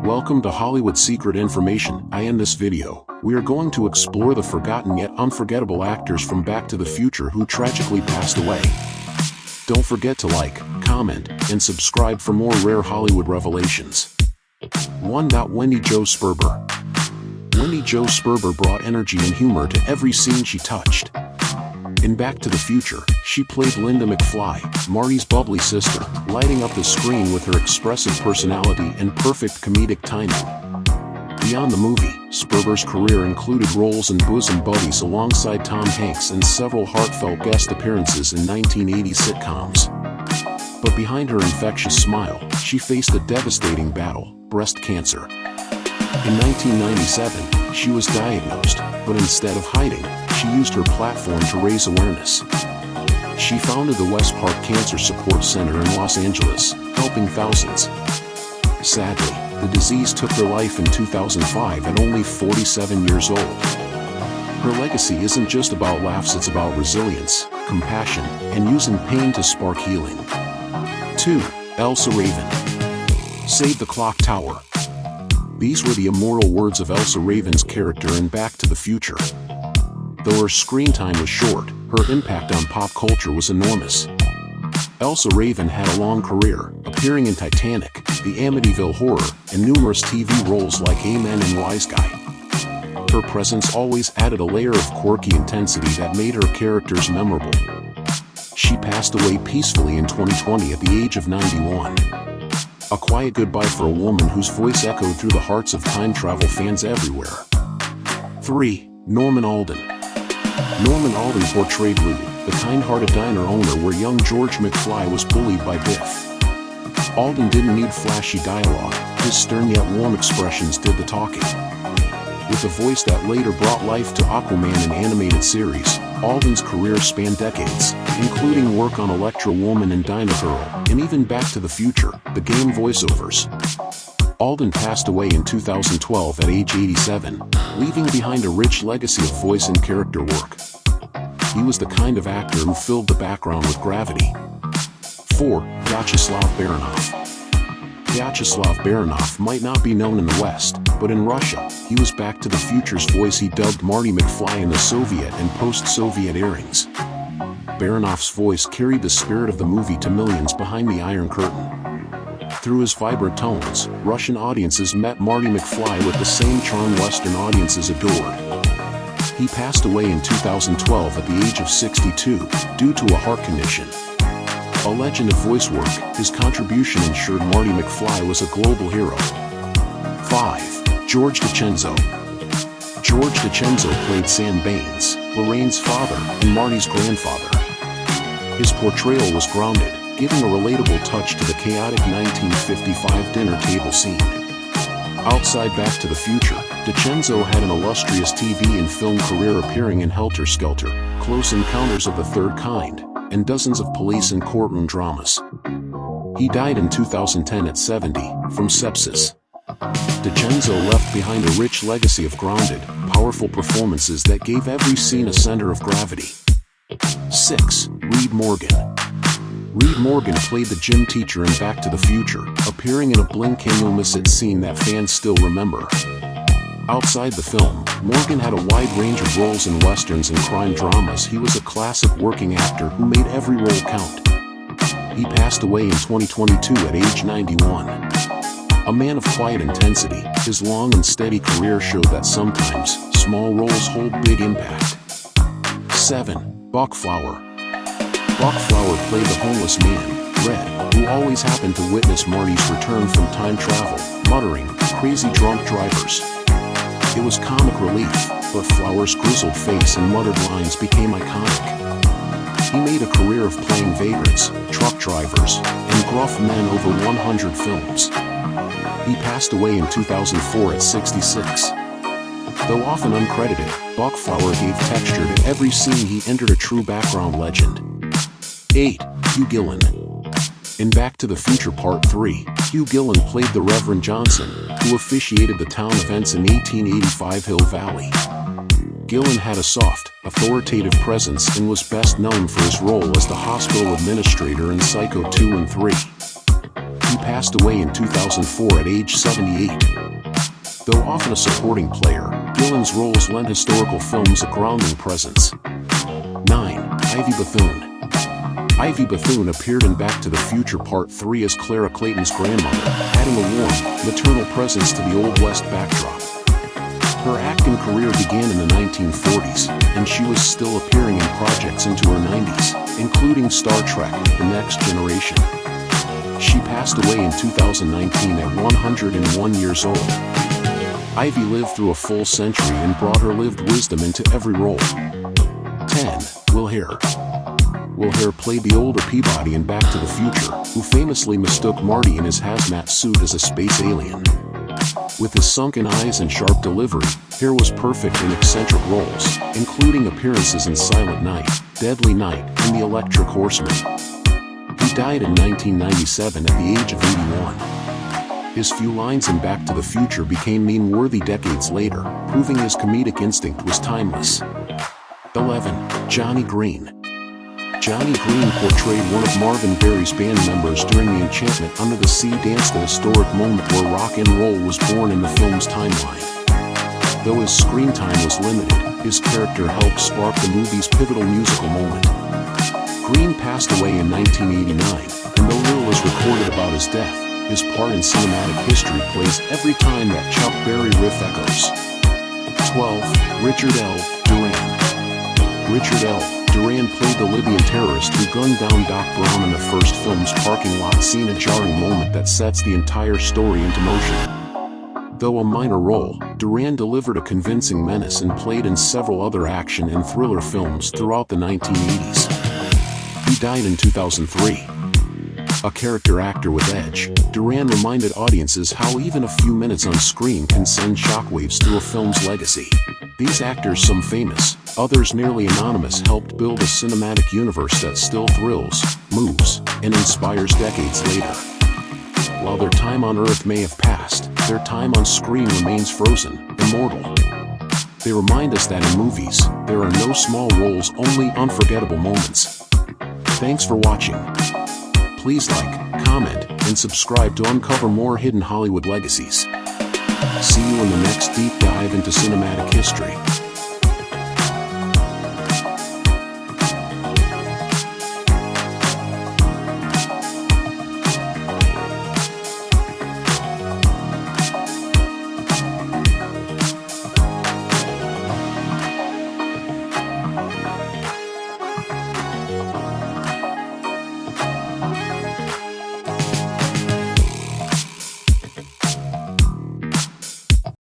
Welcome to Hollywood Secret Information. In this video, we are going to explore the forgotten yet unforgettable actors from Back to the Future who tragically passed away. Don't forget to like, comment, and subscribe for more rare Hollywood revelations. 1. Wendie Jo Sperber. Wendie Jo Sperber brought energy and humor to every scene she touched. In Back to the Future, she played Linda McFly, Marty's bubbly sister, lighting up the screen with her expressive personality and perfect comedic timing. Beyond the movie, Sperber's career included roles in Bosom Buddies alongside Tom Hanks and several heartfelt guest appearances in 1980s sitcoms. But behind her infectious smile, she faced a devastating battle: breast cancer. In 1997, she was diagnosed, but instead of hiding, she used her platform to raise awareness. She founded the West Park Cancer Support Center in Los Angeles, helping thousands. Sadly, the disease took her life in 2005 at only 47 years old. Her legacy isn't just about laughs, it's about resilience, compassion, and using pain to spark healing. 2. Elsa Raven. Save the Clock Tower. These were the immortal words of Elsa Raven's character in Back to the Future. Though her screen time was short, her impact on pop culture was enormous. Elsa Raven had a long career, appearing in Titanic, The Amityville Horror, and numerous TV roles like Amen and Wise Guy. Her presence always added a layer of quirky intensity that made her characters memorable. She passed away peacefully in 2020 at the age of 91. A quiet goodbye for a woman whose voice echoed through the hearts of time travel fans everywhere. 3. Norman Alden. Norman Alden portrayed Lou, the kind-hearted diner owner where young George McFly was bullied by Biff. Alden didn't need flashy dialogue, his stern yet warm expressions did the talking. With a voice that later brought life to Aquaman in animated series, Alden's career spanned decades, including work on Electra Woman and Dinah Girl, and even Back to the Future, the game voiceovers. Alden passed away in 2012 at age 87, leaving behind a rich legacy of voice and character work. He was the kind of actor who filled the background with gravity. 4. Vyacheslav Baranov. Vyacheslav Baranov might not be known in the West, but in Russia, he was Back to the Future's voice. He dubbed Marty McFly in the Soviet and post-Soviet airings. Baranov's voice carried the spirit of the movie to millions behind the Iron Curtain. Through his vibrant tones, Russian audiences met Marty McFly with the same charm Western audiences adored. He passed away in 2012 at the age of 62, due to a heart condition. A legend of voice work, his contribution ensured Marty McFly was a global hero. 5. George DiCenzo. George DiCenzo played Sam Baines, Lorraine's father, and Marty's grandfather. His portrayal was grounded, giving a relatable touch to the chaotic 1955 dinner table scene. Outside Back to the Future, DiCenzo had an illustrious TV and film career, appearing in Helter Skelter, Close Encounters of the Third Kind, and dozens of police and courtroom dramas. He died in 2010 at 70, from sepsis. DiCenzo left behind a rich legacy of grounded, powerful performances that gave every scene a center of gravity. 6. Reed Morgan. Reed Morgan played the gym teacher in Back to the Future, appearing in a blink and you'll miss it scene that fans still remember. Outside the film, Morgan had a wide range of roles in westerns and crime dramas. He was a classic working actor who made every role count. He passed away in 2022 at age 91. A man of quiet intensity, his long and steady career showed that sometimes, small roles hold big impact. 7. Buck Flower. Buck Flower played the homeless man, Red, who always happened to witness Marty's return from time travel, muttering, "Crazy drunk drivers." It was comic relief, but Flower's grizzled face and muttered lines became iconic. He made a career of playing vagrants, truck drivers, and gruff men over 100 films. He passed away in 2004 at 66. Though often uncredited, Buck Flower gave texture to every scene he entered, a true background legend. 8. Hugh Gillen. In Back to the Future Part 3, Hugh Gillen played the Reverend Johnson, who officiated the town events in 1885 Hill Valley. Gillen had a soft, authoritative presence and was best known for his role as the hospital administrator in Psycho 2 and 3. He He passed away in 2004 at age 78. Though often a supporting player, Gillen's roles lent historical films a grounding presence. 9. Ivy Bethune. Ivy Bethune appeared in Back to the Future Part 3 as Clara Clayton's grandmother, adding a warm, maternal presence to the Old West backdrop. Her acting career began in the 1940s, and she was still appearing in projects into her 90s, including Star Trek: The Next Generation. She passed away in 2019 at 101 years old. Ivy lived through a full century and brought her lived wisdom into every role. 10. Will Hare. Will Hare played the older Peabody in Back to the Future, who famously mistook Marty in his hazmat suit as a space alien. With his sunken eyes and sharp delivery, Hare was perfect in eccentric roles, including appearances in Silent Night, Deadly Night, and The Electric Horseman. He died in 1997 at the age of 81. His few lines in Back to the Future became meme-worthy decades later, proving his comedic instinct was timeless. 11. Johnny Green. Johnny Green portrayed one of Marvin Berry's band members during the Enchantment Under the Sea dance, the historic moment where rock and roll was born in the film's timeline. Though his screen time was limited, his character helped spark the movie's pivotal musical moment. Green passed away in 1989, and though little is recorded about his death, his part in cinematic history plays every time that Chuck Berry riff echoes. 12. Richard L. Duran. Richard L. Duran played the Libyan terrorist who gunned down Doc Brown in the first film's parking lot scene, a jarring moment that sets the entire story into motion. Though a minor role, Duran delivered a convincing menace and played in several other action and thriller films throughout the 1980s. He died in 2003. A character actor with edge, Duran reminded audiences how even a few minutes on screen can send shockwaves through a film's legacy. These actors, some famous, others nearly anonymous, helped build a cinematic universe that still thrills, moves, and inspires decades later. While their time on Earth may have passed, their time on screen remains frozen, immortal. They remind us that in movies, there are no small roles, only unforgettable moments. Thanks for watching. Please like, comment, and subscribe to uncover more hidden Hollywood legacies. See you in the next deep dive into cinematic history.